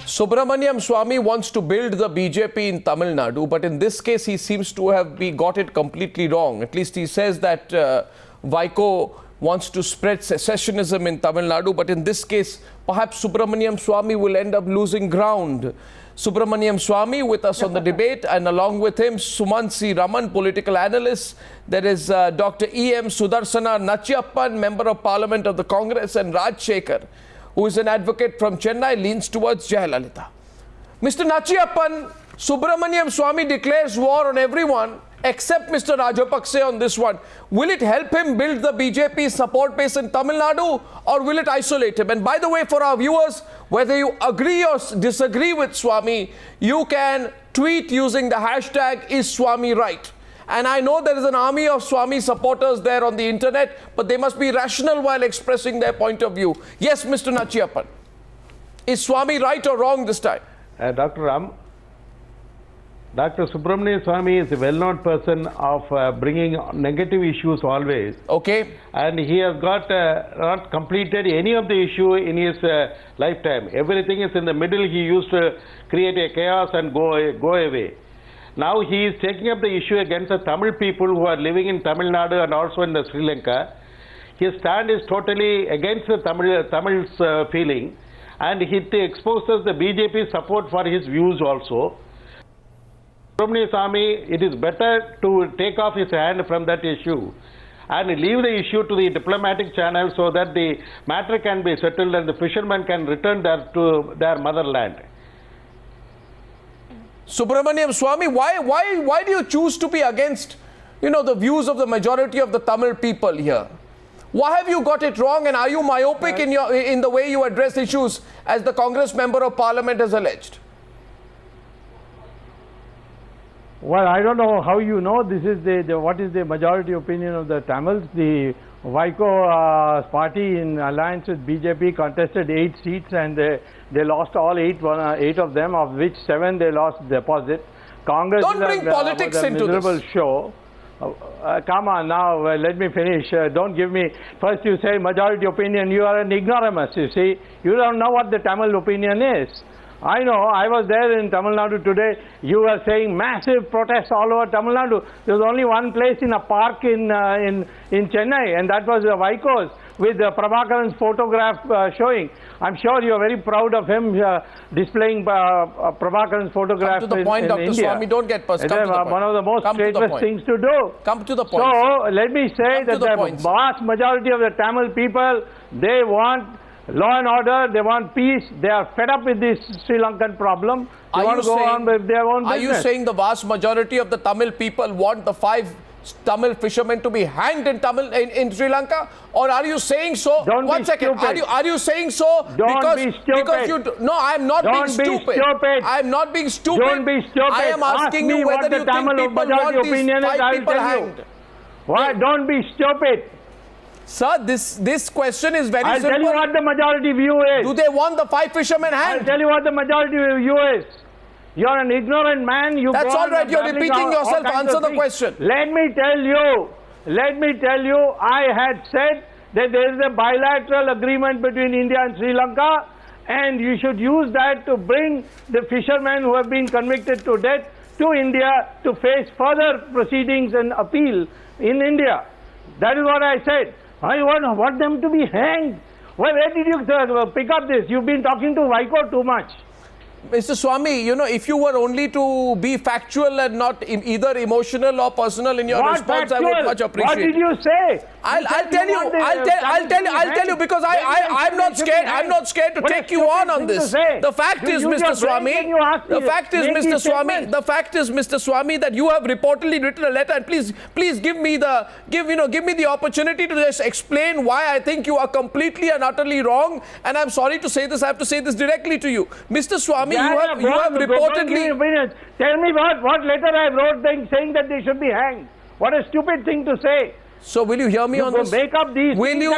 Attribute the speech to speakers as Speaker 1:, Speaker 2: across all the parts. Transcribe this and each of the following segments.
Speaker 1: Subramanian Swamy wants to build the BJP in Tamilnadu, but in this case he seems to have got it completely wrong. At least he says that Vaiko wants to spread secessionism in Tamilnadu, but in this case perhaps Subramanian Swamy will end up losing ground. Subramanian Swamy with us on the debate, and along with him Suman C. Raman, political analyst. There is Dr. E.M. Sudarsana Nachiyappan, Member of Parliament of the Congress, and Raj Shekhar, who is an advocate from Chennai, leans towards Jayalalitha. Mr. Nachiyappan, Subramanian Swamy declares war on everyone except Mr. Rajapakse on this one. Will it help him build the BJP support base in Tamil Nadu, or will it isolate him? And by the way, for our viewers, whether you agree or disagree with Swamy, you can tweet using the hashtag #IsSwamyRight. And I know there is an army of Swamy supporters there on the internet, but they must be rational while expressing their point of view. Yes, Mr. Nachiyappan. Is Swamy right or wrong this time?
Speaker 2: Dr. Subramanian Swamy is a well-known person of bringing negative issues always.
Speaker 1: Okay.
Speaker 2: And he has not completed any of the issue in his lifetime. Everything is in the middle. He used to create a chaos and go away. Now he is taking up the issue against the Tamil people who are living in Tamil Nadu and also in the Sri Lanka. His stand is totally against the Tamils' feeling, and he exposes the BJP support for his views also. Subramanian Swamy, it is better to take off his hand from that issue and leave the issue to the diplomatic channel so that the matter can be settled and the fishermen can return to their motherland.
Speaker 1: Subramanian Swamy, why do you choose to be against, the views of the majority of the Tamil people here? Why have you got it wrong, and are you myopic in the way you address issues, as the Congress Member of Parliament has alleged?
Speaker 3: Well, I don't know how you know this is what is the majority opinion of the Tamils. The Vaiko's party in alliance with BJP contested 8 seats, and they lost all 8 of them, of which 7 they lost deposit. Congress
Speaker 1: don't bring politics into
Speaker 3: miserable
Speaker 1: this
Speaker 3: show. Come on now, let me finish. Don't give me, first you say majority opinion, you are an ignoramus, you see. You don't know what the Tamil opinion is. I know, I was there in Tamil Nadu today. You were saying massive protests all over Tamil Nadu. There was only one place in a park in Chennai, and that was Vaiko's, with Prabhakaran's photograph showing. I'm sure you're very proud of him displaying Prabhakaran's photograph
Speaker 1: in India. Come to the point, Dr. Swamy, don't get past.
Speaker 3: One of the most traitorous things to do.
Speaker 1: Come to the point.
Speaker 3: So, let me say that the vast majority of the Tamil people, they want law and order, they want peace, they are fed up with this Sri Lankan problem. They want to go on with their own business.
Speaker 1: Are you saying the vast majority of the Tamil people want the 5 Tamil fishermen to be hanged in Sri Lanka? Or are you saying so?
Speaker 3: Don't
Speaker 1: One
Speaker 3: be
Speaker 1: second.
Speaker 3: stupid.
Speaker 1: Are you saying so because you... No, I am not being stupid. I am not being stupid.
Speaker 3: Don't be stupid.
Speaker 1: I am asking you whether you think people want these 5 people hanged.
Speaker 3: Why? Don't be stupid.
Speaker 1: Sir, this question is very simple.
Speaker 3: I'll tell you what the majority view is.
Speaker 1: Do they want the 5 fishermen hanged?
Speaker 3: I'll tell you what the majority view is. You're an ignorant man.
Speaker 1: That's all right. You're repeating yourself. Answer the question.
Speaker 3: Let me tell you, I had said that there is a bilateral agreement between India and Sri Lanka, and you should use that to bring the fishermen who have been convicted to death to India to face further proceedings and appeal in India. That is what I said. I want them to be hanged. Well, where did you pick up this? You've been talking to Vaiko too much.
Speaker 1: Mr. Swamy, if you were only to be factual and not either emotional or personal in your response,
Speaker 3: factual?
Speaker 1: I would much appreciate.
Speaker 3: What did you say?
Speaker 1: I'll tell you because I'm not scared. I'm not scared to take you on this. The fact is, Mr. Swamy, Mr. Swamy, that you have reportedly written a letter, and please give me the opportunity to just explain why I think you are completely and utterly wrong. And I'm sorry to say this. I have to say this directly to you, Mr. Swamy. You have reportedly...
Speaker 3: Tell me what letter I wrote saying that they should be hanged. What a stupid thing to say.
Speaker 1: So will you hear me on this?
Speaker 3: Make up these
Speaker 1: will you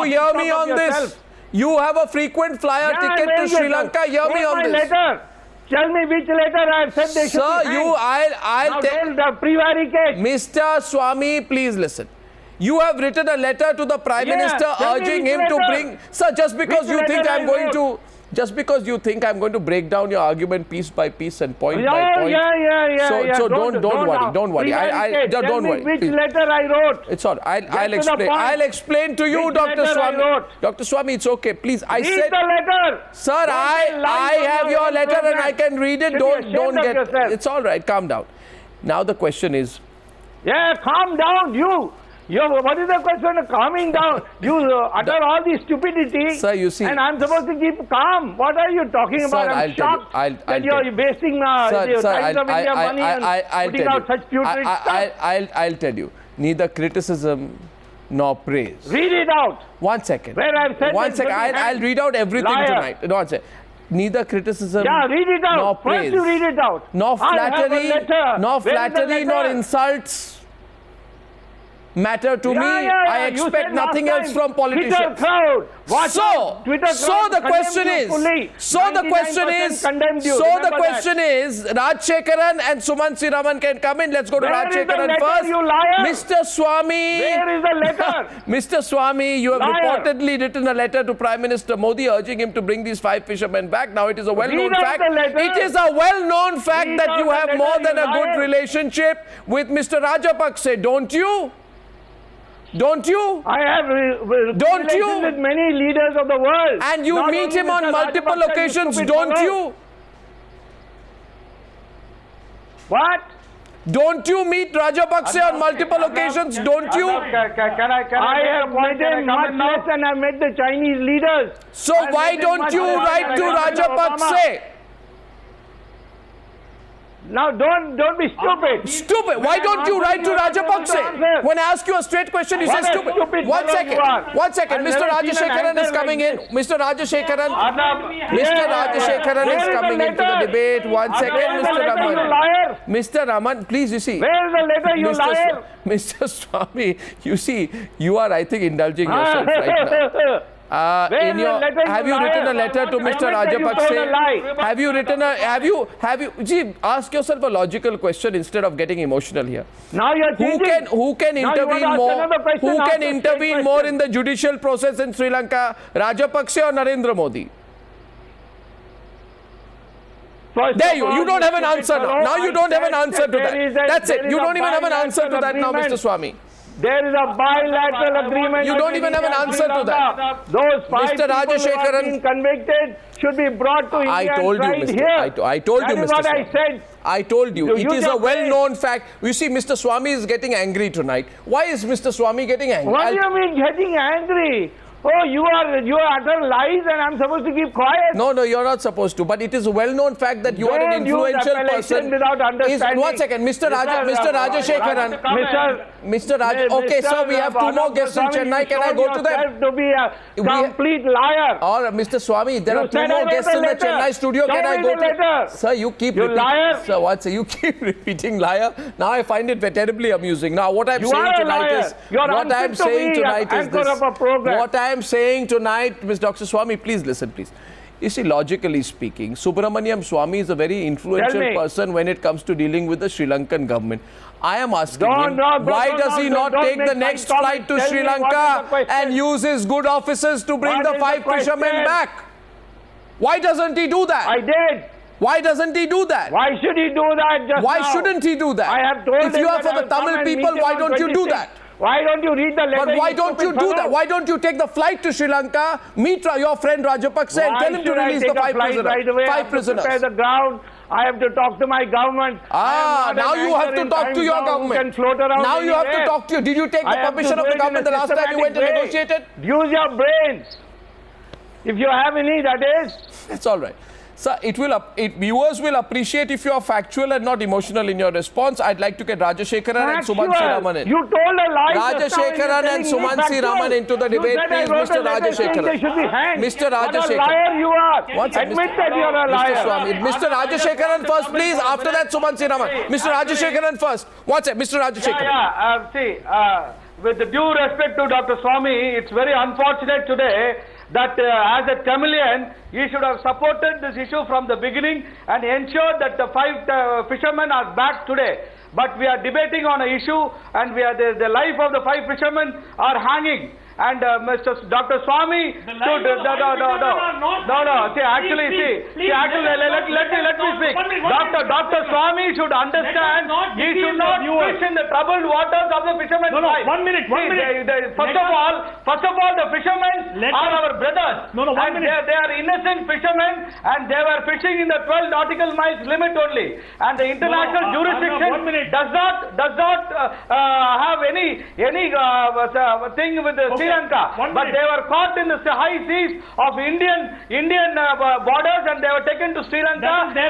Speaker 1: hear me on this? You have a frequent flyer ticket to Sri Lanka. Hear me on this.
Speaker 3: Letter. Tell me which letter I have said they should be hanged.
Speaker 1: I'll
Speaker 3: tell. Prevaricate.
Speaker 1: Mr. Swamy, please listen. You have written a letter to the Prime Minister urging him to bring... Sir, just because you think I'm going to... Just because you think I'm going to break down your argument piece by piece and point by point. So don't worry. Don't worry. Don't worry.
Speaker 3: Which letter I wrote?
Speaker 1: It's all right. I'll explain. I'll explain to you, Dr. Swamy. Dr. Swamy, it's okay. Please, I said.
Speaker 3: Read the letter.
Speaker 1: Sir, I have your letter and I can read it. Don't get. It's all right. Calm down. Now the question is.
Speaker 3: Yeah, calm down, you. What is the question of calming down? You utter all this stupidity,
Speaker 1: sir, you see,
Speaker 3: and I'm supposed to keep calm. What are you talking about? I'm shocked that you're wasting the time of India money and putting out such putrid stuff.
Speaker 1: I'll tell you. Neither criticism nor praise.
Speaker 3: Read it out.
Speaker 1: 1 second.
Speaker 3: Where I've said
Speaker 1: 1 second. I'll read out everything tonight. No, 1 second. Neither criticism
Speaker 3: read it out.
Speaker 1: nor praise.
Speaker 3: First you read it out.
Speaker 1: Nor flattery nor insults matter to me. I expect nothing else from politicians.
Speaker 3: Twitter crowd.
Speaker 1: So the question is, Rajshekaran and Sumansi Raman can come in. Let's go to Rajshekaran first. Mr. Swamy.
Speaker 3: Where is the letter?
Speaker 1: Mr. Swamy, you have reportedly written a letter to Prime Minister Modi urging him to bring these 5 fishermen back. Now it is a well-known fact. It is a well-known fact that you have more than a good relationship with Mr. Rajapakse, don't you? Don't you?
Speaker 3: I have relations with many leaders of the world.
Speaker 1: And you meet him on multiple occasions, don't you?
Speaker 3: What?
Speaker 1: Don't you meet Rajapakse on multiple occasions, don't you?
Speaker 3: I have met him much less than I met the Chinese leaders.
Speaker 1: So why don't you write to Rajapakse?
Speaker 3: Now don't be stupid.
Speaker 1: Stupid. Why don't you write to Rajapakse? When I ask you a straight question, you say stupid. 1 second. 1 second. Mr. Rajashekaran is coming in. Mr. Rajashekaran is coming into the debate. 1 second, Mr. Raman. Mr. Raman, please, you see.
Speaker 3: Where is the letter, you liar?
Speaker 1: Mr. Swamy, you see, you are, I think, indulging yourself right now. Have you written a letter to Mr. Rajapakse? Have you ask yourself a logical question instead of getting emotional here.
Speaker 3: Now you're
Speaker 1: who can intervene more? Who can intervene more in the judicial process in Sri Lanka? Rajapakse or Narendra Modi? There you don't have an answer now. Now you don't have an answer to that. That's it. You don't even have an answer to that now, Mr. Swamy.
Speaker 3: There is a bilateral agreement.
Speaker 1: You don't even have an answer to that.
Speaker 3: Those 5 people who have been convicted should be brought to India
Speaker 1: I told you, Mr.
Speaker 3: Here.
Speaker 1: I told you, Mr.
Speaker 3: That is what
Speaker 1: Swamy.
Speaker 3: I said.
Speaker 1: I told you. It is a well-known fact. You see, Mr. Swamy is getting angry tonight. Why is Mr. Swamy getting angry?
Speaker 3: What do you mean getting angry? Oh, you are utter lies and I'm supposed to keep quiet?
Speaker 1: No, you're not supposed to. But it is a well-known fact that you are an influential person.
Speaker 3: Without understanding.
Speaker 1: 1 second, Mr. Rajashekaran. Okay, sir, we have 2 more guests in Chennai. Can I go to them?
Speaker 3: To be a complete liar.
Speaker 1: Or Mr. Swamy, there are 2 more guests in the Chennai studio. Can I go to? Sir, you keep repeating.
Speaker 3: Liar.
Speaker 1: Sir, what? Sir, you keep repeating liar. Now I find it terribly amusing. Now what I'm saying tonight is. What I'm saying tonight is this. What I am saying tonight, Ms. Dr. Swamy, please listen, please. You see, logically speaking, Subramanian Swamy is a very influential person when it comes to dealing with the Sri Lankan government. I am asking him, why does he not take the next flight to Sri Lanka and use his good offices to bring the 5 fishermen back? Why doesn't he do that?
Speaker 3: I did.
Speaker 1: Why doesn't he do that?
Speaker 3: Why should he do that
Speaker 1: Why shouldn't he do that?
Speaker 3: I have told him
Speaker 1: if you are for the Tamil people, why don't you do that?
Speaker 3: Why don't you read the letter?
Speaker 1: But why don't you do that? Why don't you take the flight to Sri Lanka, meet your friend Rajapakse and tell him to release the 5 prisoners?
Speaker 3: Right away?
Speaker 1: 5 prisoners.
Speaker 3: I have to prepare the ground. I have to talk to my government.
Speaker 1: Now you have to talk to your government. Now you have to talk to you. Did you take the permission of the government the last time you went to negotiate it?
Speaker 3: Use your brains. If you have any, that is.
Speaker 1: That's all right. Sir, viewers will appreciate if you are factual and not emotional in your response. I'd like to get Rajashekaran and Sumansi Raman in.
Speaker 3: You told a lie.
Speaker 1: Rajashekaran and Sumansi Raman into the debate, please, Mr. Rajashekaran. Mr. Rajashekaran.
Speaker 3: What a liar you are. Admit that you are a liar.
Speaker 1: Mr. Rajashekaran first, please. After that, Sumansi Raman. Mr. Rajashekaran first. What's it, Mr. Rajashekaran?
Speaker 4: With the due respect to Dr. Swamy, it's very unfortunate today that as a Tamilian, he should have supported this issue from the beginning and ensured that the 5 fishermen are back today. But we are debating on an issue and the life of the 5 fishermen are hanging. and Mr. Dr. Swamy should let me speak. Dr. Swamy should understand he should not fish in the troubled waters of the fishermen's life.
Speaker 3: One minute.
Speaker 4: First of all, the fishermen are our brothers. They are innocent fishermen, and they were fishing in the 12 nautical miles limit only. And the international jurisdiction does not have any thing with Sri Lanka. But they were caught in the high seas of Indian borders, and they were taken to Sri Lanka. They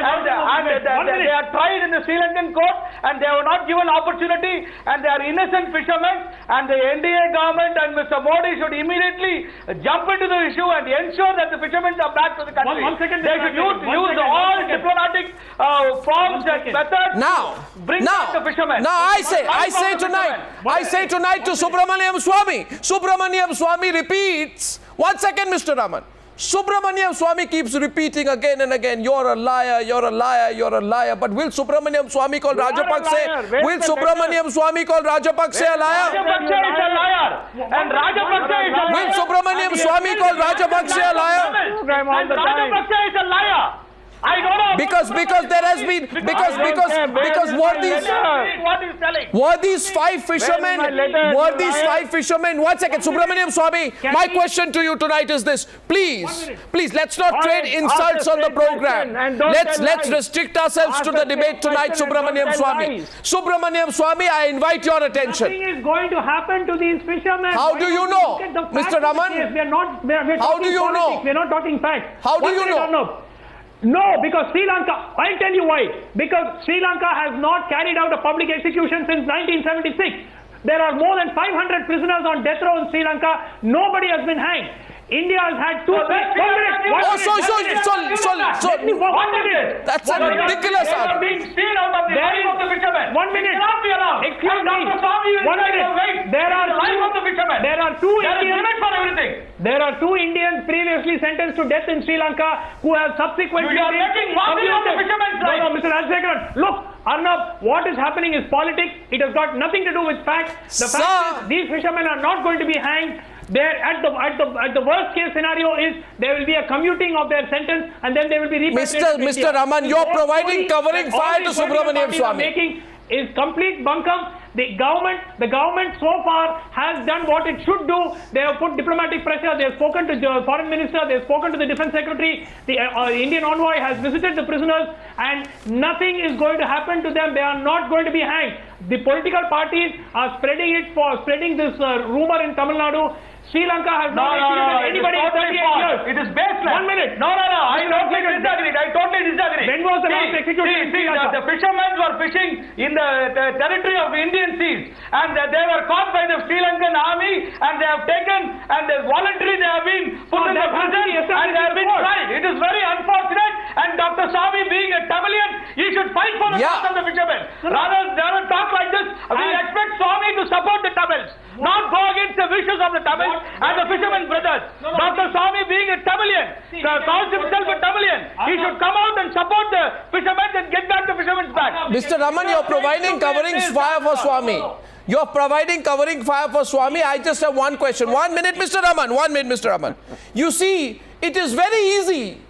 Speaker 4: are tried in the Sri Lankan court, and they were not given opportunity. And they are innocent fishermen. And the NDA government and Mr. Modi should immediately jump into the issue and ensure that the fishermen are back to the country. They should use all diplomatic forms and methods to bring back the fishermen.
Speaker 1: Now I say tonight to Subramanian Swamy. Subramanian Swamy repeats. 1 second, Mr. Raman. Subramanian Swamy keeps repeating again and again, you're a liar, you're a liar, you're a liar. But will Subramanian Swamy call Rajapakse? Will Subramanian Swamy call Rajapakse a liar?
Speaker 4: Rajapakse is a liar. And Rajapakse is a liar.
Speaker 1: Will Subramanian Swamy call Rajapakse a liar?
Speaker 4: And Rajapakse is a liar. I don't know.
Speaker 1: Because there has been were these five fishermen 1 second, Subramanian Swamy, my question to you tonight is this: please let's not trade insults on the program. Let's restrict ourselves to the debate tonight. Subramanian Swamy, I invite your attention.
Speaker 5: Nothing is going to happen to these fishermen.
Speaker 1: How do you know, Mr. Raman? How do you know?
Speaker 5: We're not talking facts.
Speaker 1: How do you know?
Speaker 5: No, because Sri Lanka, I'll tell you why. Because Sri Lanka has not carried out a public execution since 1976. There are more than 500 prisoners on death row in Sri Lanka. Nobody has been hanged. India has had two...
Speaker 1: That's a ridiculous argument.
Speaker 5: One minute. Excuse me. There are two Indians. There are two Indians previously sentenced to death in Sri Lanka who have subsequently...
Speaker 4: You are making mockery of the fishermen's life.
Speaker 5: No, Mr. Rajsekharan. Look, Arnab, what is happening is politics. It has got nothing to do with facts. The fact is, these fishermen are not going to be hanged. At the worst case scenario is there will be a commuting of their sentence, and then they will be repatriated.
Speaker 1: Mr. Raman, you're providing covering fire to Subramanian Swamy.
Speaker 5: Making is complete bunkum. The government so far has done what it should do. They have put diplomatic pressure. They have spoken to the foreign minister. They have spoken to the defense secretary. The Indian envoy has visited the prisoners, and nothing is going to happen to them. They are not going to be hanged. The political parties are spreading this rumor in Tamilnadu. Sri Lanka has not executed anybody in 38 years.
Speaker 4: It is baseless.
Speaker 5: 1 minute.
Speaker 4: No. I totally disagree.
Speaker 5: When was the last execution in Sri Lanka?
Speaker 4: The fishermen were fishing in the territory of Indian seas, and they were caught by the Sri Lankan army, and they have taken, and voluntarily they have been put in the prison, and they have been tried. It is very unfortunate, and Dr. Swamy, being a Tamilian, he should fight for the cause of the fishermen. Rather talk like this. We expect Swamy to support the Tamils, not go against the wishes of the Tamils and the fishermen brothers. Dr. Swamy, being a Tamilian, calls himself a Tamilian, he should come out and support the fishermen and get back the fishermen's back.
Speaker 1: Mr. Raman, you're providing covering fire for Swamy. You're providing covering fire for Swamy. I just have one question. 1 minute, Mr. Raman. 1 minute, Mr. Raman. You see, it is very easy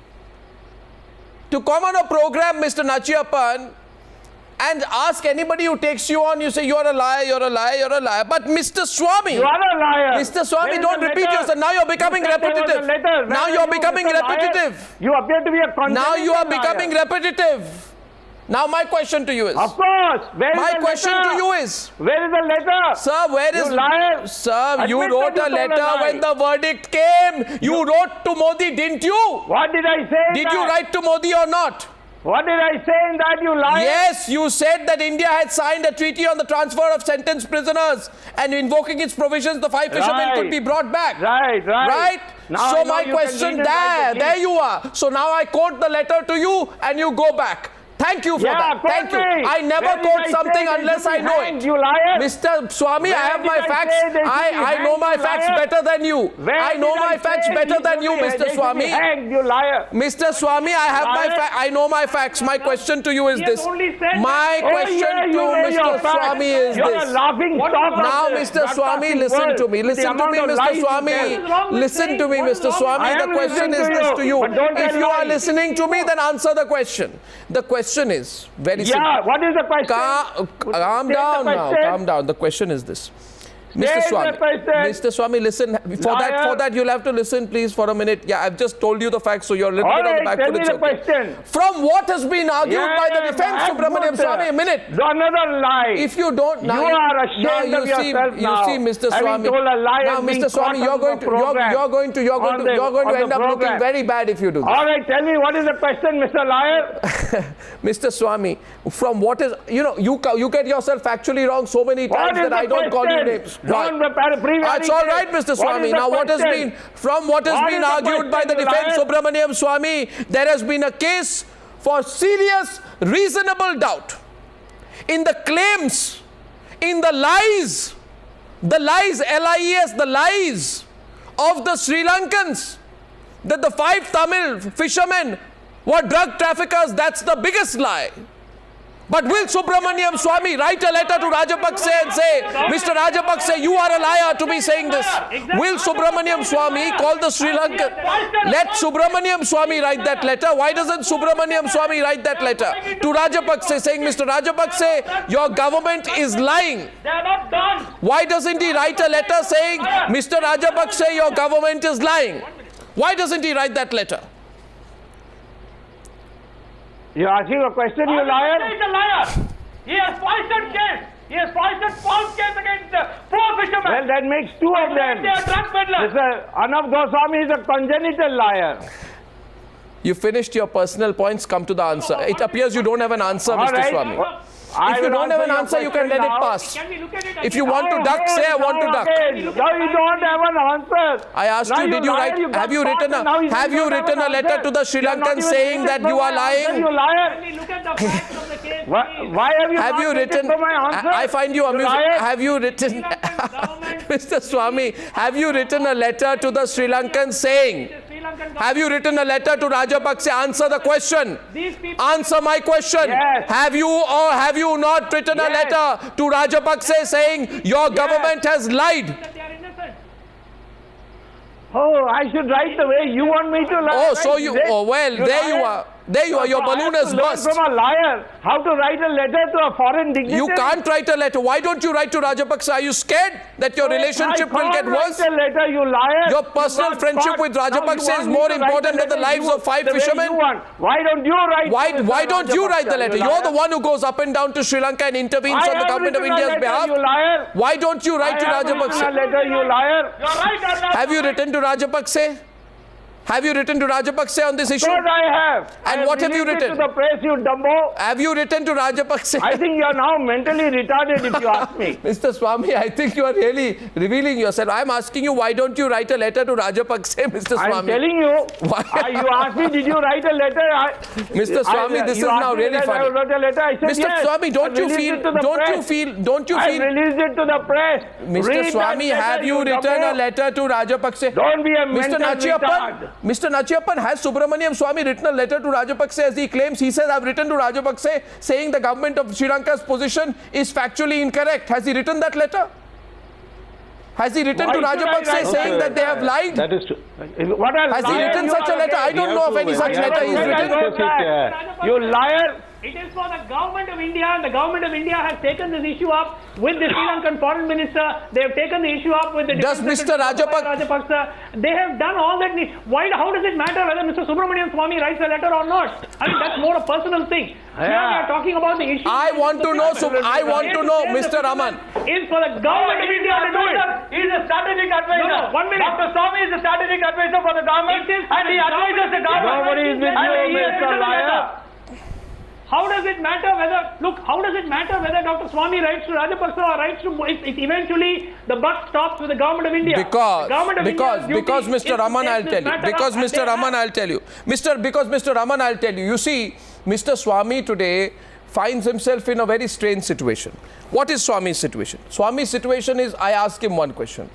Speaker 1: to come on a program, Mr. Nachiappan, and ask anybody who takes you on, you say, you're a liar, you're a liar, you're a liar. But Mr. Swamy,
Speaker 3: you are a liar.
Speaker 1: Mr. Swamy, don't repeat yourself. Now you're becoming repetitive. Now you're becoming repetitive.
Speaker 3: You appear to be a
Speaker 1: Now you are becoming repetitive. Now my question to you is...
Speaker 3: Of course.
Speaker 1: My question to you is...
Speaker 3: Where is the letter?
Speaker 1: Sir, where is...
Speaker 3: You liar.
Speaker 1: Sir, you wrote a letter when the verdict came. You wrote to Modi, didn't you?
Speaker 3: What did I say?
Speaker 1: Did you write to Modi or not?
Speaker 3: What did I say in that, you liar?
Speaker 1: Yes, you said that India had signed a treaty on the transfer of sentenced prisoners, and invoking its provisions, the five fishermen could be brought back.
Speaker 3: Right. Now
Speaker 1: so my question, there you are. So now I quote the letter to you, and you go back. Thank you for
Speaker 3: Yeah,
Speaker 1: that.
Speaker 3: quote
Speaker 1: Thank you.
Speaker 3: me.
Speaker 1: I never
Speaker 3: Where did
Speaker 1: quote
Speaker 3: I
Speaker 1: something
Speaker 3: say they
Speaker 1: unless
Speaker 3: should
Speaker 1: I
Speaker 3: be
Speaker 1: know
Speaker 3: hanged,
Speaker 1: it.
Speaker 3: you liar?
Speaker 1: Mr. Swamy, I
Speaker 3: Where
Speaker 1: have
Speaker 3: did
Speaker 1: my
Speaker 3: I
Speaker 1: facts.
Speaker 3: say they should be
Speaker 1: I know
Speaker 3: hanged,
Speaker 1: my
Speaker 3: you
Speaker 1: facts
Speaker 3: liar?
Speaker 1: better than you.
Speaker 3: Where
Speaker 1: I know
Speaker 3: did
Speaker 1: my facts
Speaker 3: say
Speaker 1: better than
Speaker 3: they
Speaker 1: you,
Speaker 3: should be-
Speaker 1: Mr.
Speaker 3: they should be
Speaker 1: Swamy.
Speaker 3: hanged, you liar.
Speaker 1: Mr. Swamy, I have my
Speaker 3: Liar.
Speaker 1: I know my facts. My question to you is
Speaker 5: He has
Speaker 1: this.
Speaker 5: only said
Speaker 1: My
Speaker 5: that-
Speaker 1: question
Speaker 3: yeah, you
Speaker 1: to
Speaker 3: know your
Speaker 1: Mr.
Speaker 3: facts.
Speaker 1: Swamy is
Speaker 3: You're
Speaker 1: this.
Speaker 3: a laughing stock of
Speaker 1: Now,
Speaker 3: the
Speaker 1: Mr. Swamy,
Speaker 3: broadcasting
Speaker 1: listen
Speaker 3: world
Speaker 1: to me.
Speaker 3: with the
Speaker 1: Listen to
Speaker 3: amount
Speaker 1: me,
Speaker 3: of
Speaker 1: Mr.
Speaker 3: lies you
Speaker 1: Swamy.
Speaker 3: tell.
Speaker 5: What is wrong with
Speaker 1: Listen to me,
Speaker 5: saying? What is
Speaker 1: Mr.
Speaker 5: wrong
Speaker 1: Swamy.
Speaker 3: I
Speaker 1: The
Speaker 3: am
Speaker 1: question
Speaker 3: listening
Speaker 1: is
Speaker 3: to
Speaker 1: this
Speaker 3: you,
Speaker 1: to you.
Speaker 3: but don't
Speaker 1: If
Speaker 3: tell
Speaker 1: you are
Speaker 3: lies.
Speaker 1: listening to me, then answer the question. The question is very simple.
Speaker 3: Yeah, what is the question?
Speaker 1: Calm
Speaker 3: State
Speaker 1: down
Speaker 3: the
Speaker 1: now.
Speaker 3: question.
Speaker 1: Calm down. The question is this. Mr.
Speaker 3: State the
Speaker 1: Swamy,
Speaker 3: question.
Speaker 1: Mr. Swamy, listen. For
Speaker 3: Liar.
Speaker 1: that, you'll have to listen, please, for a minute. Yeah, I've just told you the facts, so you're a little
Speaker 3: All
Speaker 1: bit on the
Speaker 3: right,
Speaker 1: back
Speaker 3: tell
Speaker 1: foot.
Speaker 3: me
Speaker 1: It's
Speaker 3: the
Speaker 1: okay.
Speaker 3: question.
Speaker 1: From what has been argued by the defense,
Speaker 3: that's
Speaker 1: Subramanian
Speaker 3: good.
Speaker 1: Swamy, a minute.
Speaker 3: Another lie.
Speaker 1: If you don't now,
Speaker 3: You are ashamed of yourself now,
Speaker 1: You see, Mr.
Speaker 3: having
Speaker 1: Swamy.
Speaker 3: told a lie
Speaker 1: Now,
Speaker 3: and being
Speaker 1: Mr. Swamy,
Speaker 3: caught
Speaker 1: you're
Speaker 3: on
Speaker 1: going
Speaker 3: the
Speaker 1: to
Speaker 3: program.
Speaker 1: you're going to
Speaker 3: On the
Speaker 1: end up looking
Speaker 3: program.
Speaker 1: very bad if you do this.
Speaker 3: All right, tell me what is the question, Mr. Liar?
Speaker 1: Mr. Swamy, from what is you get yourself factually wrong so many
Speaker 3: What
Speaker 1: times
Speaker 3: is
Speaker 1: that I
Speaker 3: the
Speaker 1: don't call you
Speaker 3: question?
Speaker 1: names.
Speaker 3: Don't
Speaker 1: Right. That's all right, Mr. Swamy. Now, what has been
Speaker 3: What is the
Speaker 1: argued by the
Speaker 3: question,
Speaker 1: defense,
Speaker 3: liar?
Speaker 1: Subramanian Swamy, there has been a case for serious, reasonable doubt in the claims, in the lies, LIES, the lies of the Sri Lankans that the 5 Tamil fishermen were drug traffickers. That's the biggest lie. But will Subramanian Swamy write a letter to Rajapaksa and say, Mr. Rajapaksa, you are a liar to be saying this? Will Subramanian Swamy call the Sri Lankan? Let Subramanian Swamy write that letter. Why doesn't Subramanian Swamy write that letter to Rajapaksa saying, Mr. Rajapaksa, your government is lying?
Speaker 4: They are not done.
Speaker 1: Why doesn't he write a letter saying, Mr. Rajapaksa, your government is lying? Why doesn't he write that letter?
Speaker 3: You're asking a question, you liar?
Speaker 4: He is a liar. He has poisoned case. He has poisoned false case against the poor fishermen.
Speaker 3: Well, that makes 2 of them.
Speaker 4: They are drug peddlers.
Speaker 3: Mr. Arnab Goswami is a congenital liar.
Speaker 1: You finished your personal points, come to the answer. It appears you don't have an answer,
Speaker 3: All
Speaker 1: Mr.
Speaker 3: right.
Speaker 1: Swamy.
Speaker 3: I
Speaker 1: If you
Speaker 3: will
Speaker 1: don't have an
Speaker 3: your
Speaker 1: answer, you can
Speaker 3: question
Speaker 1: let it
Speaker 3: now.
Speaker 1: pass.
Speaker 5: Can we look at it
Speaker 1: If you want to duck, say I want to duck.
Speaker 3: Now you don't have an answer.
Speaker 1: I asked
Speaker 3: Now
Speaker 1: you, did you
Speaker 3: liar,
Speaker 1: write?
Speaker 3: got
Speaker 1: Have you
Speaker 3: caught
Speaker 1: written
Speaker 3: and now you
Speaker 1: have
Speaker 3: don't
Speaker 1: you
Speaker 3: have
Speaker 1: written a
Speaker 3: an
Speaker 1: letter
Speaker 3: answer.
Speaker 1: to the Sri
Speaker 3: You are not
Speaker 1: Lankans
Speaker 3: even
Speaker 1: saying that
Speaker 3: listening
Speaker 1: you
Speaker 3: to
Speaker 1: are
Speaker 3: my answer,
Speaker 1: lying?
Speaker 3: You liar.
Speaker 5: Can we look at the facts of the case?
Speaker 3: Why have you
Speaker 1: Have
Speaker 3: not
Speaker 1: you
Speaker 3: listened
Speaker 1: written?
Speaker 3: to my answer?
Speaker 1: I find you amusing.
Speaker 3: liar.
Speaker 1: Have you written,
Speaker 5: Sri Lankan government-
Speaker 1: Mr. Swamy? Have you written a letter to the Sri Lankans saying?
Speaker 5: Sri Lankan
Speaker 1: Have you written a letter to Rajapaksa? Answer the question.
Speaker 5: These people-
Speaker 1: Answer my question.
Speaker 3: Yes.
Speaker 1: Have you or have you not written a
Speaker 3: Yes.
Speaker 1: letter to Rajapaksa saying your government has lied?
Speaker 5: that they are innocent.
Speaker 3: Oh, I should write the way you want me to lie.
Speaker 1: Oh, so
Speaker 3: right?
Speaker 1: you,
Speaker 3: Is it?
Speaker 1: oh, well, there you
Speaker 3: liar.
Speaker 1: are. There you are. Your
Speaker 3: So
Speaker 1: balloon
Speaker 3: I have
Speaker 1: has
Speaker 3: to learn
Speaker 1: burst.
Speaker 3: from a liar how to write a letter to a foreign dignitary.
Speaker 1: You can't write a letter. Why don't you write to Rajapaksa? Are you scared that your relationship will get worse?
Speaker 3: I can't write a letter, you liar.
Speaker 1: Your personal
Speaker 3: You got
Speaker 1: friendship
Speaker 3: caught.
Speaker 1: with
Speaker 3: Now you
Speaker 1: Rajapaksa
Speaker 3: want
Speaker 1: is
Speaker 3: me
Speaker 1: more
Speaker 3: to write
Speaker 1: important
Speaker 3: the
Speaker 1: than the
Speaker 3: letter
Speaker 1: lives
Speaker 3: you-
Speaker 1: of 5
Speaker 3: the way
Speaker 1: fishermen.
Speaker 3: you want. Why don't you write?
Speaker 1: Why
Speaker 3: to Mr.
Speaker 1: don't you write the
Speaker 3: Rajapaksa,
Speaker 1: letter?
Speaker 3: you
Speaker 1: You're the
Speaker 3: liar?
Speaker 1: one who goes up and down to Sri Lanka and intervenes on the government of India's behalf.
Speaker 3: You liar.
Speaker 1: Why don't you write to
Speaker 3: I have written a
Speaker 1: Rajapaksa?
Speaker 3: letter, you liar.
Speaker 4: You are right, Arnab.
Speaker 1: Have you written to Rajapaksa? Have you written to Rajapaksa on this issue?
Speaker 3: Of course I have.
Speaker 1: And what have you
Speaker 3: released it
Speaker 1: written?
Speaker 3: to the press, you dumbo.
Speaker 1: Have you written to Rajapaksa?
Speaker 3: I think you are now mentally retarded if you ask me.
Speaker 1: Mr. Swamy, I think you are really revealing yourself. I'm asking you, why don't you write a letter to Rajapaksa, Mr. Swamy?
Speaker 3: I'm telling you.
Speaker 1: Why?
Speaker 3: You asked me, did you write a letter?
Speaker 1: Mr. Swamy, this is now really funny.
Speaker 3: I wrote a letter. I said
Speaker 1: Mr.
Speaker 3: yes.
Speaker 1: Swamy, don't
Speaker 3: I
Speaker 1: you
Speaker 3: released
Speaker 1: feel?
Speaker 3: it to the press.
Speaker 1: Don't you
Speaker 3: I
Speaker 1: feel?
Speaker 3: released it to the press.
Speaker 1: Mr.
Speaker 3: Read that
Speaker 1: Swamy,
Speaker 3: letter,
Speaker 1: have you written
Speaker 3: dumbo.
Speaker 1: a letter to Rajapaksa?
Speaker 3: Don't be a
Speaker 1: Mr.
Speaker 3: mental
Speaker 1: Nachiappan,
Speaker 3: retard.
Speaker 1: Mr. Nachiappan, has Subramanian Swamy written a letter to Rajapaksa as he claims? He says, I've written to Rajapaksa saying the government of Sri Lanka's position is factually incorrect. Has he written that letter? Has he written
Speaker 3: Why
Speaker 1: to
Speaker 3: should I
Speaker 1: Rajapaksa
Speaker 3: write
Speaker 1: saying
Speaker 3: that
Speaker 1: that they have lied?
Speaker 2: That is true.
Speaker 3: What a
Speaker 1: Has he
Speaker 3: liar
Speaker 1: written
Speaker 3: you
Speaker 1: such a
Speaker 3: are
Speaker 1: letter? I
Speaker 3: again.
Speaker 1: don't know of any such
Speaker 3: I
Speaker 1: letter
Speaker 3: never
Speaker 1: he's
Speaker 3: said I
Speaker 1: written.
Speaker 3: wrote that. You liar.
Speaker 5: It is for the government of India, and the government of India has taken this issue up with the Sri Lankan foreign minister. They have taken the issue up with the
Speaker 1: Does
Speaker 5: Defence
Speaker 1: Mr.
Speaker 5: Secretary,
Speaker 1: Rajapaksa-
Speaker 5: Rajapaksa. They have done all that. Why? How does it matter whether Mr. Subramanian Swamy writes a letter or not? I mean, that's more a personal thing. Here we are talking about the issue.
Speaker 1: I want to know, Mr. Raman.
Speaker 5: Is for the government of India to do it.
Speaker 4: He is a strategic advisor.
Speaker 5: No, 1 minute.
Speaker 4: Dr. Swamy is a strategic advisor for the government,
Speaker 5: It is
Speaker 4: and he advises the government.
Speaker 3: Nobody is with
Speaker 4: And
Speaker 3: you,
Speaker 4: he has
Speaker 3: Mr.
Speaker 4: written a
Speaker 3: Liar.
Speaker 4: letter.
Speaker 5: How does it matter whether, look, how does it matter whether Dr. Swamy writes to Rajapaksa or writes to, it eventually the buck stops with the government of India.
Speaker 1: Because
Speaker 5: Mr.
Speaker 1: Mr. Raman, I'll tell you. Because Mr. Raman, I'll tell you. Because Mr. Raman, I'll tell you. You see, Mr. Swamy today finds himself in a very strange situation. What is Swamy's situation? Swamy's situation is, I ask him one question.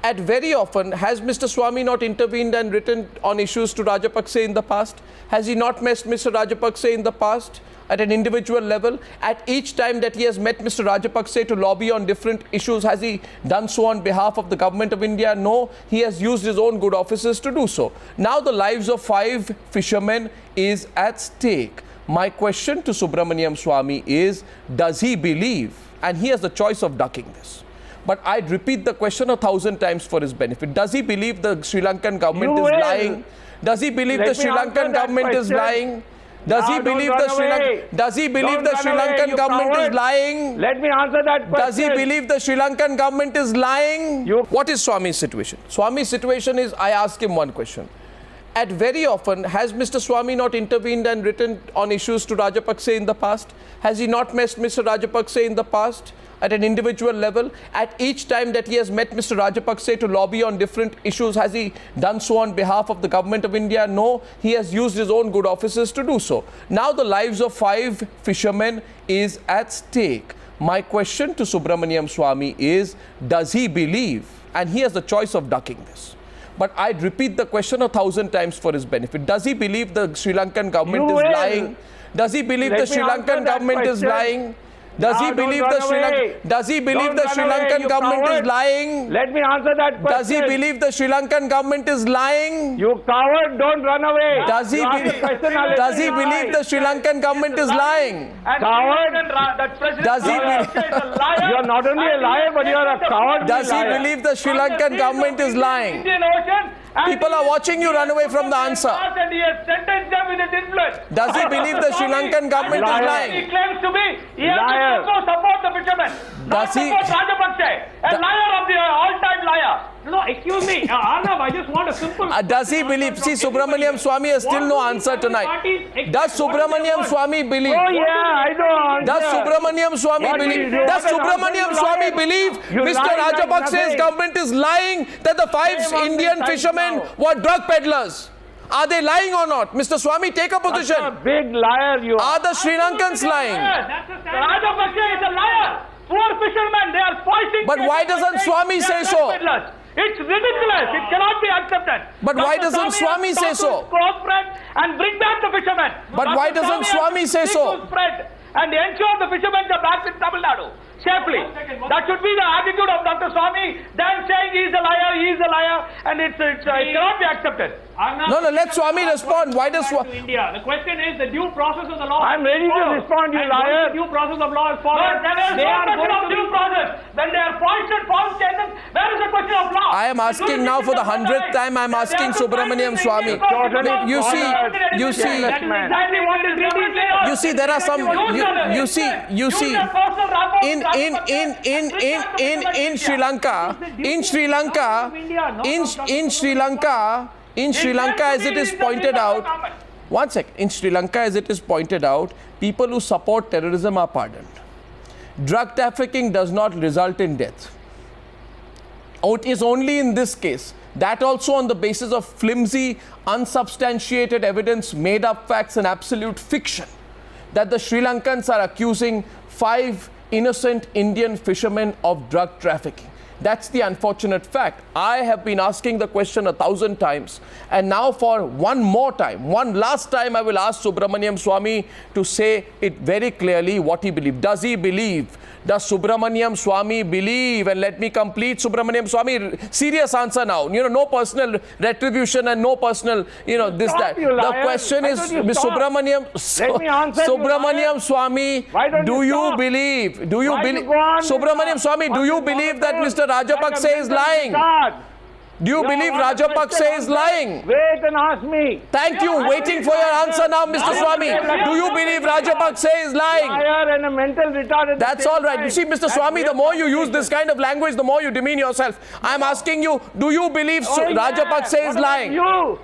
Speaker 1: At very often, has Mr. Swamy not intervened and written on issues to Rajapaksa in the past? Has he not met Mr. Rajapaksa in the past at an individual level? At each time that he has met Mr. Rajapaksa to lobby on different issues, has he done so on behalf of the government of India? No, he has used his own good offices to do so. Now the lives of 5 fishermen is at stake. My question to Subramanian Swamy is, does he believe, and he has the choice of ducking this, but I'd repeat the question 1,000 times for his benefit. Does he believe the Sri Lankan government is lying? Does he believe the Sri Lankan government is lying? Does he believe the Sri Lankan government is lying?
Speaker 3: Let me answer that question.
Speaker 1: Does he believe the Sri Lankan government is lying? What is Swamy's situation? Swamy's situation is, I ask him one question. At very often, has Mr. Swamy not intervened and written on issues to Rajapaksa in the past? Has he not met Mr. Rajapaksa in the past at an individual level? At each time that he has met Mr. Rajapaksa to lobby on different issues, has he done so on behalf of the government of India? No, he has used his own good offices to do so. Now the lives of 5 fishermen is at stake. My question to Subramanian Swamy is, does he believe, and he has the choice of ducking this, but I'd repeat the question 1,000 times for his benefit. Does he believe the Sri Lankan government is lying? Does he believe the Sri Lankan government is lying? Does he believe the Sri Lankan government is lying?
Speaker 3: Let me answer that question.
Speaker 1: Does he believe the Sri Lankan government is lying?
Speaker 3: You coward, don't run away.
Speaker 1: Does he believe the Sri Lankan government is lying?
Speaker 3: Coward.
Speaker 1: Does he believe?
Speaker 3: You are not only a liar, but you are a coward.
Speaker 1: Does he believe the Sri Lankan government is lying? People are watching you run away from the answer.
Speaker 4: And he has sentenced them with his influence.
Speaker 1: Does he believe the Sri Lankan government is lying?
Speaker 4: He claims to be. He has to support the fishermen. Not support Rajapaksa, a liar of the all-time liar.
Speaker 5: No, excuse me, Arnav, I just want a simple...
Speaker 1: does he believe? See, Subramanian Swamy has still no answer tonight. Does Subramanian Swamy believe?
Speaker 3: Oh yeah, I know.
Speaker 1: Does Subramanian Swamy believe? Does Subramanian Swamy believe Mr. Rajapaksa's government is lying that the 5 Indian fishermen were drug peddlers? Are they lying or not? Mr. Swamy, take a position.
Speaker 3: That's a big liar you are.
Speaker 1: Are the Sri Lankans lying?
Speaker 4: Rajapaksa is a liar. Poor fishermen, they are foisting...
Speaker 1: But why doesn't Swamy say so?
Speaker 4: It's ridiculous. It cannot be accepted.
Speaker 1: But why doesn't Swamy say so?
Speaker 4: And bring back the fishermen.
Speaker 1: But why doesn't Swamy say so?
Speaker 4: And ensure the fishermen are back in Tamilnadu safely. That should be the attitude of Dr. Swamy. Then saying he is a liar, and it cannot be accepted.
Speaker 1: No, let Swamy respond. Why does
Speaker 5: India? The question is the due process of the law.
Speaker 3: I'm ready to respond, you liar.
Speaker 5: The due process of law is followed.
Speaker 4: There is no question of due process. When they are foisted false cases, where is the question of law?
Speaker 1: I am asking now for the 100th time. I'm asking Subramanian Swamy. You see, there are some. You see. In Sri Lanka, as it is pointed out, one sec. In Sri Lanka, as it is pointed out, people who support terrorism are pardoned. Drug trafficking does not result in death. It is only in this case, that also on the basis of flimsy, unsubstantiated evidence, made up facts and absolute fiction, that the Sri Lankans are accusing 5 innocent Indian fishermen of drug trafficking. That's the unfortunate fact. I have been asking the question 1,000 times, and now for one last time, I will ask Subramanian Swamy to say it very clearly what he believes. Does he believe? Does Subramanian Swamy believe? And let me complete Subramanian Swamy. Serious answer now. No personal retribution and no personal, this, that. The question is, Subramanian Swamy, do you believe? Subramanian Swamy, do you believe that Mr. Rajapaksa is lying? Do you believe Rajapaksa is lying?
Speaker 3: Wait and ask me.
Speaker 1: Thank you. Waiting for your answer now, Mr. Swamy. Do you believe Rajapaksa is lying?
Speaker 3: Liar and a mental retard.
Speaker 1: That's all right. You see, Mr. Swamy, the more you use this kind of language, the more you demean yourself. I'm asking you, do you believe Rajapaksa is lying?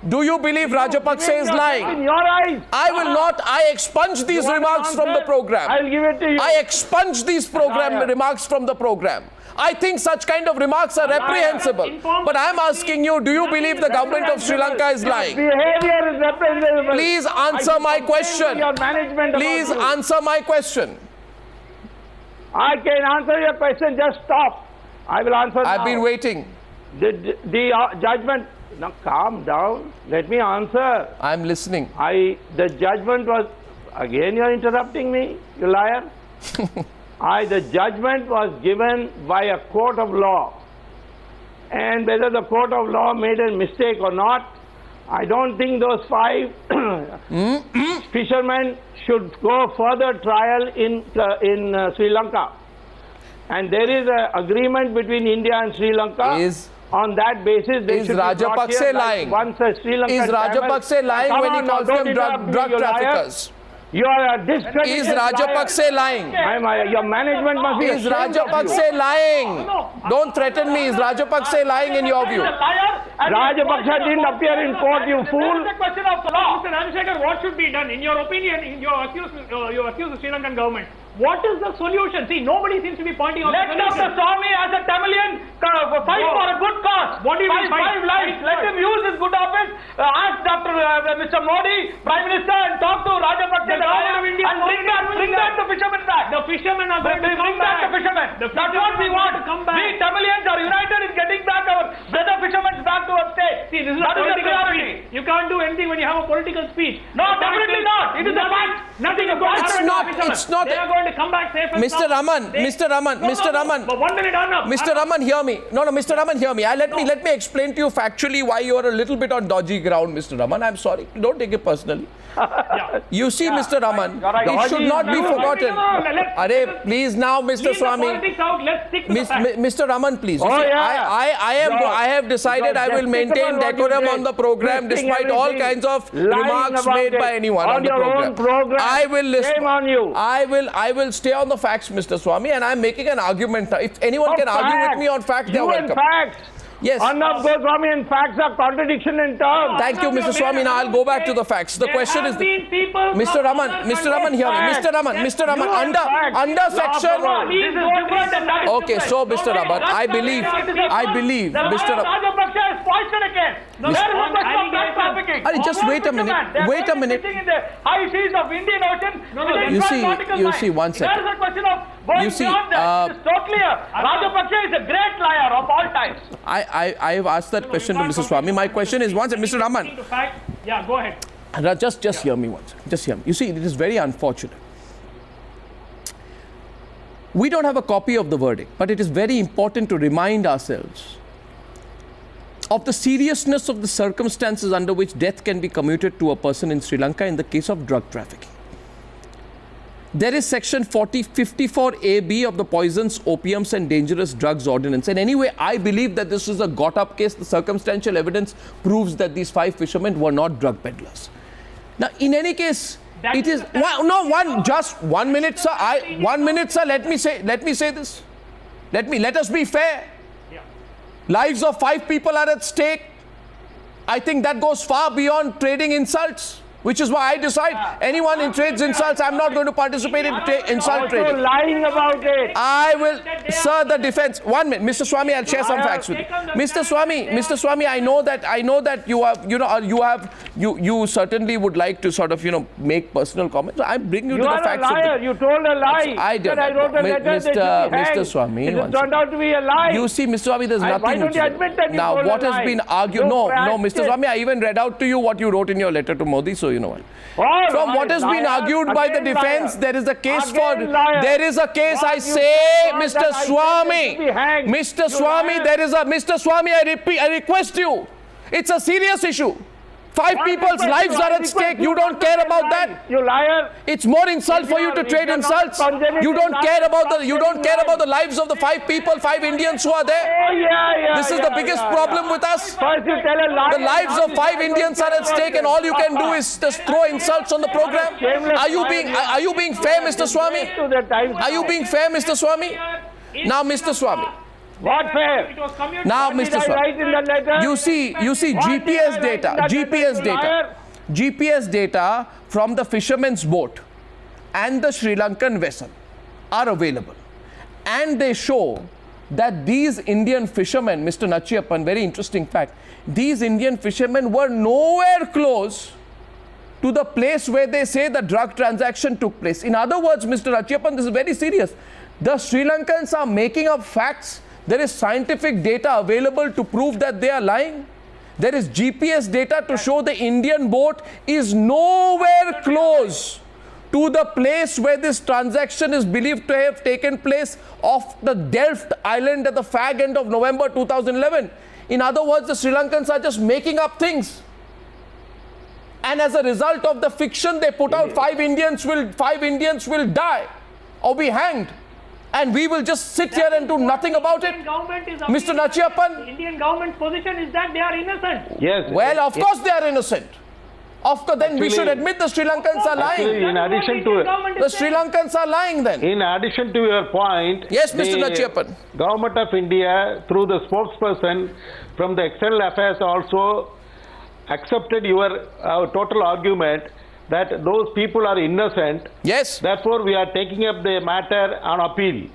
Speaker 1: Do you believe Rajapaksa is lying?
Speaker 3: In your eyes.
Speaker 1: I will not. I expunge these remarks from the program.
Speaker 3: I'll give it to you.
Speaker 1: I expunge these remarks from the program. I think such kind of remarks are reprehensible. But I'm asking you, do you believe the government of Sri Lanka is lying?
Speaker 3: Behavior is reprehensible.
Speaker 1: Please answer my question. Please answer my question.
Speaker 3: I can answer your question. Just stop. I will answer now.
Speaker 1: I've been waiting.
Speaker 3: The judgment. Now calm down. Let me answer.
Speaker 1: I'm listening.
Speaker 3: The judgment was. Again, you're interrupting me, you liar. The judgment was given by a court of law. And whether the court of law made a mistake or not, I don't think those 5 fishermen should go further trial in Sri Lanka. And there is an agreement between India and Sri Lanka. On that basis, they should be brought here.
Speaker 1: Rajapaksa lying?
Speaker 3: Once a Sri Lankan
Speaker 1: Is Rajapaksa lying when he calls them drug traffickers?
Speaker 3: You are a discredited
Speaker 1: Is Rajapaksa lying?
Speaker 3: Your management must be
Speaker 1: Is Rajapaksa lying? Don't threaten me. Is Rajapaksa lying in your view?
Speaker 3: Rajapaksa didn't appear in court, you fool.
Speaker 5: It's a question of law. Mr. Rajasekhar, what should be done? In your opinion, you accuse the Sri Lankan government. What is the solution? See, nobody seems to be pointing out the solution.
Speaker 4: Let Dr. Swamy as a Tamilian fight for a good cause.
Speaker 5: What do you mean
Speaker 4: five lives. Let him use his good office. Ask Mr. Modi, Prime Minister, and talk to Rajapaksa and bring back the fishermen back.
Speaker 5: The fishermen are going to come back.
Speaker 4: The fishermen. That's what we want. We Tamilians are united in getting back our brother fishermen back to our state.
Speaker 5: See, this is a political speech. You can't do anything when you have a political speech.
Speaker 4: No, definitely not. It is a fact.
Speaker 5: Nothing is going to happen.
Speaker 1: It's not.
Speaker 5: They are going to come back safe and
Speaker 1: Mr. Raman, Mr. Raman.
Speaker 5: But 1 minute, Arnab.
Speaker 1: Mr. Raman, hear me. No, Mr. Raman, hear me. Let me explain to you factually why you are a little bit on dodgy ground, Mr. Raman. I'm sorry. Don't take it personally. You see, Mr. Raman, it should not be forgotten. Please now, Mr. Swamy. Mr. Raman, please. You see, I have decided I will maintain decorum on the program despite all kinds of remarks made by anyone on the program. I will listen.
Speaker 3: Shame on you.
Speaker 1: I will stay on the facts, Mr. Swamy, and I'm making an argument. If anyone can argue with me on facts, they are welcome. Yes.
Speaker 3: Arnab Goswami and facts are contradiction in terms.
Speaker 1: Thank you, Mr. Swamy. Now I'll go back to the facts. The question is, Mr. Raman, hear me. Mr. Raman, under section. Okay, so Mr. Raman, I believe, Mr. Raman.
Speaker 4: Rajapaksa is poisoned again. There is a question of drug trafficking.
Speaker 1: Just wait a minute. Wait a minute.
Speaker 4: In the high seas of Indian Ocean.
Speaker 1: You see, one second.
Speaker 4: There is a question of going beyond that. It is totally Rajapaksa is a great liar of all times.
Speaker 1: I have asked that question to Mr. Swamy. My question is, Mr. Raman.
Speaker 5: Yeah, go ahead.
Speaker 1: Just hear me once. Just hear me. You see, it is very unfortunate. We don't have a copy of the verdict, but it is very important to remind ourselves of the seriousness of the circumstances under which death can be commuted to a person in Sri Lanka in the case of drug trafficking. There is section 54AB of the Poisons, Opiums and Dangerous Drugs Ordinance. And anyway, I believe that this is a got-up case. The circumstantial evidence proves that these 5 fishermen were not drug peddlers. Now, in any case, it is... Just 1 minute, sir. 1 minute, sir. Let me say this. Let us be fair. Lives of 5 people are at stake. I think that goes far beyond trading insults, which is why I decide anyone who trades insults, I'm not going to participate in insult trading.
Speaker 3: Lying about it.
Speaker 1: I will, sir, the defense. 1 minute, Mr. Swamy, I'll share some facts with you. Mr. Swamy, I know that you certainly would like to sort of, make personal comments. So I'm bringing you to the facts.
Speaker 3: You are a liar. You told a lie.
Speaker 1: I did.
Speaker 3: I wrote a letter
Speaker 1: Mr. Swamy,
Speaker 3: it turned out to be a lie.
Speaker 1: You see, Mr. Swamy, there's nothing.
Speaker 3: Why don't you admit that you
Speaker 1: now,
Speaker 3: told
Speaker 1: what
Speaker 3: a
Speaker 1: has
Speaker 3: lie?
Speaker 1: been argued? No, Mr. Swamy, I even read out to you what you wrote in your letter to Modi, so you know what. From what has been argued by the defense, there is a case there is a case, I say, Mr. Swamy. Mr. Swamy, I request you. It's a serious issue. 5 people's lives are at stake. You don't care about that?
Speaker 3: You liar.
Speaker 1: It's more insult for you to trade insults. You don't care about the lives of the 5 people, 5 Indians who are there.
Speaker 3: Oh, yeah.
Speaker 1: This is the biggest problem with us.
Speaker 3: First you tell a lie.
Speaker 1: The lives of 5 Indians are at stake, and all you can do is just throw insults on the program. Are you being fair, Mr. Swamy? Are you being fair, Mr. Swamy? Now, Mr. Swamy.
Speaker 3: What fair?
Speaker 1: Now, Mr.
Speaker 3: Write in the
Speaker 1: Swamy.
Speaker 3: letter?
Speaker 1: You see GPS data. GPS data from the fisherman's boat and the Sri Lankan vessel are available, and they show that these Indian fishermen, Mr. Nachiyappan, very interesting fact, these Indian fishermen were nowhere close to the place where they say the drug transaction took place. In other words, Mr. Nachiyappan, this is very serious. The Sri Lankans are making up facts. There is scientific data available to prove that they are lying. There is GPS data to show the Indian boat is nowhere close to the place where this transaction is believed to have taken place off the Delft island at the fag end of November 2011. In other words, the Sri Lankans are just making up things. And as a result of the fiction they put out, 5 Indians will die or be hanged. And we will just sit here and do nothing about it? Mr. Nachiyappan?
Speaker 5: The Indian government's position is that they are innocent.
Speaker 2: Yes.
Speaker 1: Well, of course they are innocent. Of course, then we should admit the Sri Lankans are lying.
Speaker 2: In addition to
Speaker 1: The Sri Lankans are lying then.
Speaker 2: In addition to your point,
Speaker 1: Yes, Mr. Nachiyappan.
Speaker 2: Government of India, through the spokesperson from the External Affairs, also accepted your total argument that those people are innocent.
Speaker 1: Yes.
Speaker 2: Therefore, we are taking up the matter on appeal.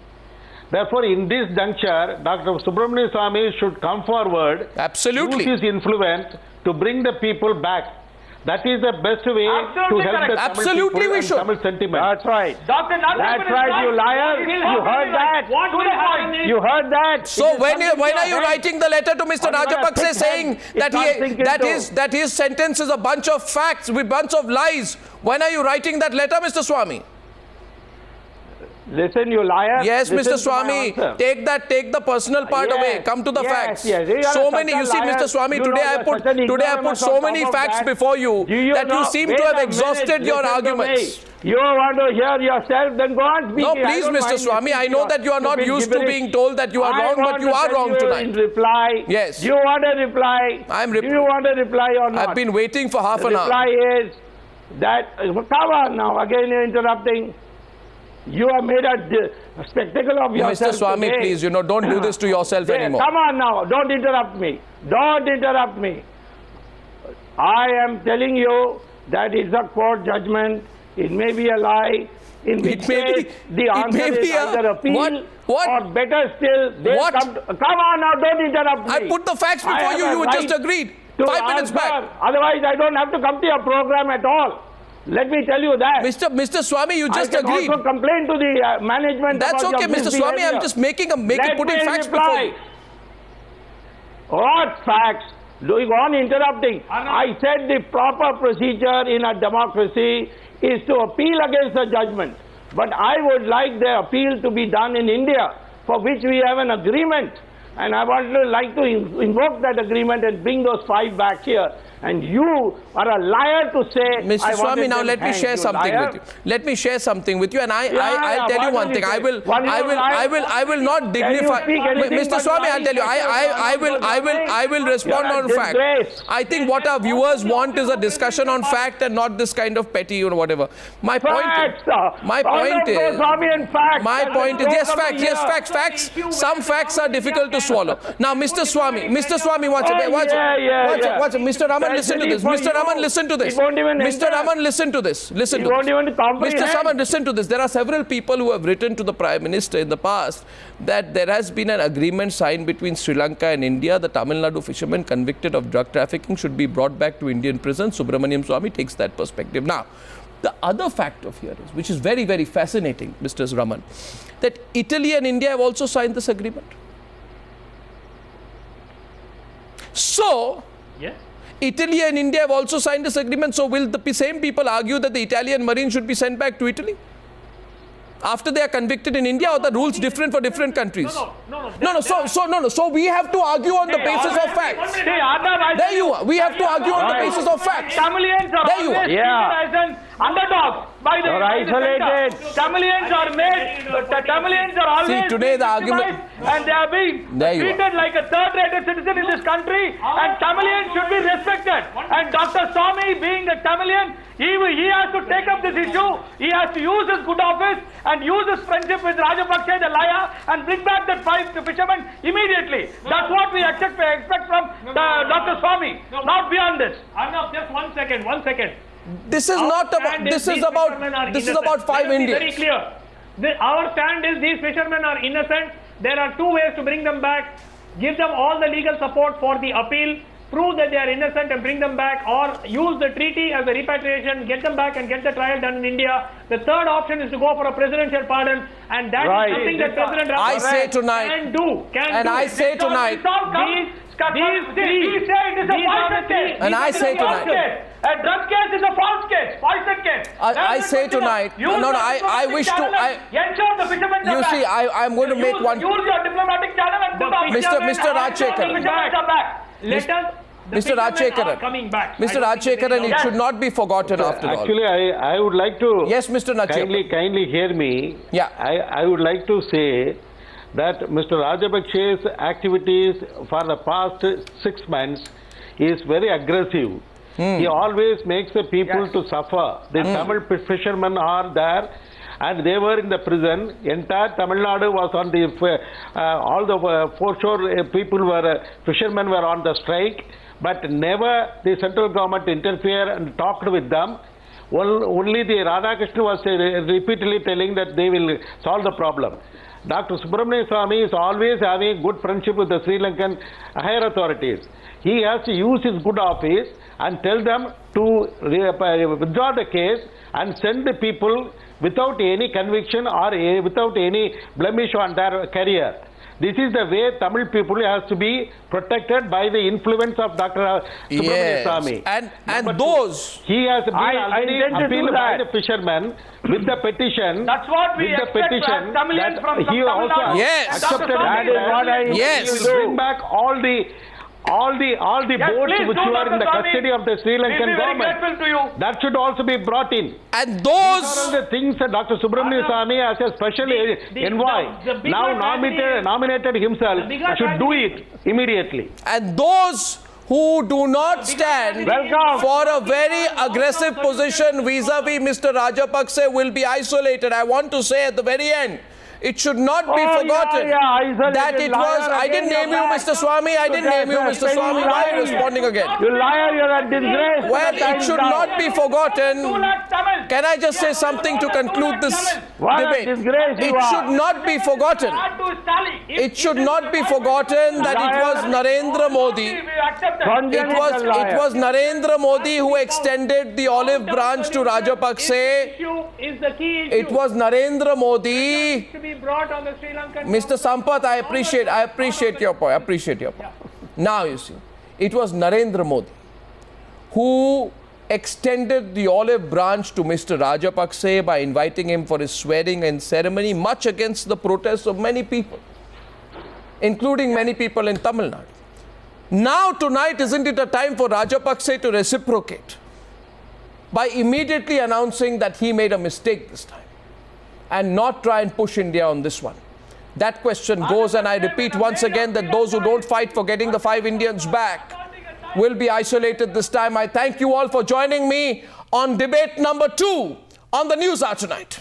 Speaker 2: Therefore, in this juncture, Dr. Subramanian Swamy should come forward,
Speaker 1: Absolutely.
Speaker 2: use his influence to bring the people back. That is the best way
Speaker 4: Absolutely
Speaker 2: to help
Speaker 4: correct.
Speaker 2: the Tamil
Speaker 1: Absolutely
Speaker 2: people
Speaker 1: we
Speaker 2: and
Speaker 1: should.
Speaker 2: Tamil sentiment.
Speaker 3: That's right.
Speaker 4: Dr.
Speaker 3: That's right, you liar. You heard that.
Speaker 5: What will happen is,
Speaker 3: You heard that.
Speaker 1: So when are you writing the letter to Mr.
Speaker 3: Or you got a
Speaker 1: Rajapaksa
Speaker 3: thick
Speaker 1: saying
Speaker 3: head,
Speaker 1: that
Speaker 3: you can't think into.
Speaker 1: that his sentence is a bunch of facts with bunch of lies? When are you writing that letter, Mr. Swamy?
Speaker 3: Listen, you liar.
Speaker 1: Yes,
Speaker 3: Listen
Speaker 1: Mr.
Speaker 3: to my
Speaker 1: Swamy,
Speaker 3: answer.
Speaker 1: take the personal part
Speaker 3: Yes,
Speaker 1: away. Come to the
Speaker 3: yes,
Speaker 1: facts.
Speaker 3: yes. You are
Speaker 1: So
Speaker 3: such
Speaker 1: many,
Speaker 3: a
Speaker 1: you see,
Speaker 3: liar.
Speaker 1: Mr. Swamy,
Speaker 3: You
Speaker 1: today
Speaker 3: know,
Speaker 1: I
Speaker 3: you're
Speaker 1: put
Speaker 3: such an ignoramus
Speaker 1: so
Speaker 3: on
Speaker 1: many
Speaker 3: top of
Speaker 1: facts
Speaker 3: that.
Speaker 1: before you that you seem to have exhausted your arguments.
Speaker 3: You want to hear yourself, then go on speaking.
Speaker 1: No, please, Mr. Swamy, I know that you are not used to being told that you are wrong, but you are wrong tonight.
Speaker 3: In reply.
Speaker 1: Yes.
Speaker 3: Do you want a reply? Do you want a reply or not?
Speaker 1: I've been waiting for half
Speaker 3: The
Speaker 1: an hour.
Speaker 3: reply is that, come on now, again you're interrupting. You have made a spectacle of yourself
Speaker 1: Mr. Swamy,
Speaker 3: today.
Speaker 1: please, don't do this to yourself anymore.
Speaker 3: Come on now, don't interrupt me. Don't interrupt me. I am telling you that it's a court judgment. It may be a lie. In which case, the answer is either appeal or better still, come on now, don't interrupt me.
Speaker 1: I put the facts before you. You just agreed 5 minutes back.
Speaker 3: Otherwise, I don't have to come to your program at all. Let me tell you that.
Speaker 1: Mr. Swamy, you just
Speaker 3: I can
Speaker 1: agreed.
Speaker 3: also complain to the management.
Speaker 1: That's
Speaker 3: about
Speaker 1: okay,
Speaker 3: your
Speaker 1: Mr. Swamy. I'm just putting facts before you.
Speaker 3: What facts? Going on interrupting. I said the proper procedure in a democracy is to appeal against the judgment. But I would like the appeal to be done in India, for which we have an agreement. And I would like to invoke that agreement and bring those 5 back here. And you are a liar to say,
Speaker 1: Mr. Swamy, now let me share something with you. Let me share something with you, and I'll tell you one thing. I will not dignify. Mr. Swamy, I'll tell you. I will respond on fact. I think what our viewers want is a discussion on fact and not this kind of petty or whatever. My point is, yes, facts. Some facts are difficult to swallow. Now, Mr. Swamy, watch it. Mr. Raman, listen to this. Mr. Raman, listen to this. Mr. Raman, listen to this. Listen to this. Mr. Raman, listen to this. There are several people who have written to the Prime Minister in the past that there has been an agreement signed between Sri Lanka and India. The Tamilnadu fishermen convicted of drug trafficking should be brought back to Indian prison. Subramanian Swamy takes that perspective. Now, the other fact of here is, which is very, very fascinating, Mr. Raman, that Italy and India have also signed this agreement. So,
Speaker 5: yes.
Speaker 1: Italy and India have also signed this agreement. So will the same people argue that the Italian Marines should be sent back to Italy? after they are convicted in India, or the rules different for different countries? So we have to argue on the basis of facts. There you are. We have to argue on the basis of facts.
Speaker 4: Tamilians are
Speaker 1: There you are.
Speaker 4: always treated as an underdog by the
Speaker 3: You're isolated.
Speaker 4: Tamilians are made. Tamilians are always
Speaker 1: See, today the argument-
Speaker 4: victimized and they are being
Speaker 1: There you
Speaker 4: treated like a third-rated citizen in this country. And Tamilians should be respected. And Dr. Swamy, being a Tamilian, he has to take up this issue. He has to use his good office and use his friendship with Rajapaksa, the liar, and bring back that 5 fishermen immediately. That's what we expect from Dr. Swamy. Not beyond this.
Speaker 5: Arnav, just 1 second, 1 second.
Speaker 1: This is not about. This is about 5
Speaker 5: Let me be
Speaker 1: Indians.
Speaker 5: very clear. Our stand is these fishermen are innocent. There are 2 ways to bring them back. Give them all the legal support for the appeal, prove that they are innocent and bring them back, or use the treaty as a repatriation, get them back and get the trial done in India. The third option is to go for a presidential pardon, and that is something that President
Speaker 1: I say
Speaker 5: Rajapaksa
Speaker 1: tonight,
Speaker 5: can do.
Speaker 1: I say tonight, And I say tonight,
Speaker 4: a drug case is a false case, poison case.
Speaker 1: I say tonight, I wish to,
Speaker 4: ensure the fishermen are
Speaker 1: you see,
Speaker 4: back.
Speaker 1: I'm going to make one,
Speaker 4: Use your diplomatic channel and put out
Speaker 1: Mr. Rajshekharan.
Speaker 5: Let us. The
Speaker 1: Mr.
Speaker 5: fishermen are
Speaker 1: Rajshekharan.
Speaker 5: coming back.
Speaker 1: Mr. Rajshekharan, it should not be forgotten after all.
Speaker 2: Actually, I would like to
Speaker 1: Yes, Mr. Rajshekharan.
Speaker 2: kindly hear me.
Speaker 1: Yeah.
Speaker 2: I would like to say that Mr. Rajapaksa's activities for the past 6 months is very aggressive. He always makes the people to suffer. The Tamil fishermen are there and they were in the prison. Entire Tamilnadu was on the, all the foreshore people were, fishermen were on the strike, but never the central government interfered and talked with them. Only the Radhakrishnan was repeatedly telling that they will solve the problem. Dr. Subramanian Swamy is always having good friendship with the Sri Lankan higher authorities. He has to use his good office and tell them to withdraw the case and send the people without any conviction or without any blemish on their career. This is the way Tamil people has to be protected by the influence of Dr. Subramanian Swamy.
Speaker 1: And those...
Speaker 2: He has been already appealed by the fishermen with the petition.
Speaker 4: That's what we
Speaker 2: with the
Speaker 4: expect
Speaker 2: petition
Speaker 4: Tamilians from
Speaker 2: he also
Speaker 4: Tamilnadu.
Speaker 1: Yes.
Speaker 2: accepted
Speaker 4: That
Speaker 2: that.
Speaker 4: is what I
Speaker 1: Yes.
Speaker 2: He will bring back all the boats
Speaker 4: please
Speaker 2: which
Speaker 4: do,
Speaker 2: were in
Speaker 4: Dr.
Speaker 2: the
Speaker 4: Swamy.
Speaker 2: custody of the Sri
Speaker 4: We'll
Speaker 2: Lankan
Speaker 4: be very
Speaker 2: government.
Speaker 4: grateful to you.
Speaker 2: That should also be brought in.
Speaker 1: And
Speaker 2: These are all
Speaker 1: those...
Speaker 2: the things that Dr. Subramanian Swamy as a special envoy
Speaker 5: the bigger
Speaker 2: now
Speaker 5: tragedy-
Speaker 2: nominated himself
Speaker 5: the bigger
Speaker 2: should do
Speaker 5: tragedy-
Speaker 2: it immediately.
Speaker 1: And those who do not stand
Speaker 3: Welcome.
Speaker 1: for a very aggressive position vis-a-vis Mr. Rajapaksa will be isolated. I want to say at the very end, it should not be forgotten
Speaker 3: isolated
Speaker 1: that it was...
Speaker 3: liar,
Speaker 1: I didn't
Speaker 3: again
Speaker 1: name you,
Speaker 3: you're
Speaker 1: Mr. Swamy. I didn't name you, Mr. Swamy. Why are you responding again?
Speaker 3: You liar, you're a disgrace.
Speaker 1: Well, it should not be forgotten.
Speaker 4: 2 lakh Tamils.
Speaker 1: Can I just say something to conclude this
Speaker 3: What a
Speaker 1: debate?
Speaker 3: disgrace you
Speaker 1: It
Speaker 3: are.
Speaker 1: should not be forgotten.
Speaker 4: Add to his tally.
Speaker 1: It should not be forgotten that it was Narendra Modi.
Speaker 4: We accept that.
Speaker 1: It was Narendra Modi who extended the olive branch to Rajapaksa.
Speaker 5: Issue is the key issue.
Speaker 1: It was Narendra Modi.
Speaker 5: To be brought on the Sri Lankan.
Speaker 1: Mr. Sampath, I appreciate your point. Now you see, it was Narendra Modi who extended the olive branch to Mr. Rajapaksa by inviting him for his swearing and ceremony, much against the protests of many people, including many people in Tamil Nadu. Now tonight, isn't it a time for Rajapaksa to reciprocate by immediately announcing that he made a mistake this time and not try and push India on this one? That question goes, and I repeat once again that those who don't fight for getting the 5 Indians back will be isolated this time. I thank you all for joining me on debate number 2 on the News Hour tonight.